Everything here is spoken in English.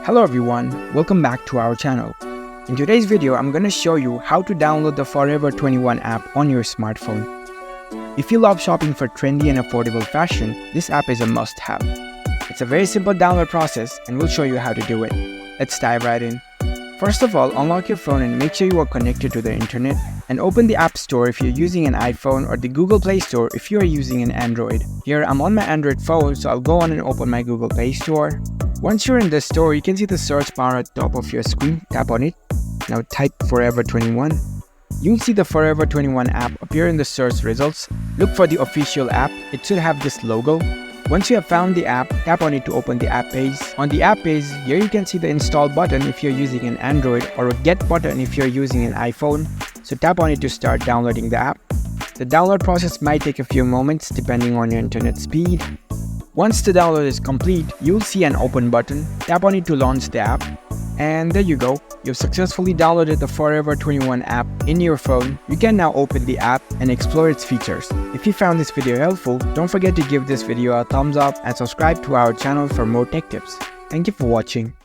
Hello everyone, welcome back to our channel. In today's video, I'm gonna show you how to download the Forever 21 app on your smartphone. If you love shopping for trendy and affordable fashion, this app is a must-have. It's a very simple download process and we'll show you how to do it. Let's dive right in. First of all, unlock your phone and make sure you are connected to the internet, and open the App Store if you're using an iPhone or the Google Play Store if you are using an Android. Here I'm on my Android phone, so I'll go on and open my Google Play Store. Once you're in the store, you can see the search bar at the top of your screen. Tap on it. Now type Forever 21. You'll see the Forever 21 app appear in the search results. Look for the official app. It should have this logo. Once you have found the app, tap on it to open the app page. On the app page, here you can see the install button if you're using an Android, or a get button if you're using an iPhone. So tap on it to start downloading the app. The download process might take a few moments depending on your internet speed. Once the download is complete, you'll see an open button. Tap on it to launch the app. And there you go. You've successfully downloaded the Forever 21 app in your phone. You can now open the app and explore its features. If you found this video helpful, don't forget to give this video a thumbs up and subscribe to our channel for more tech tips. Thank you for watching.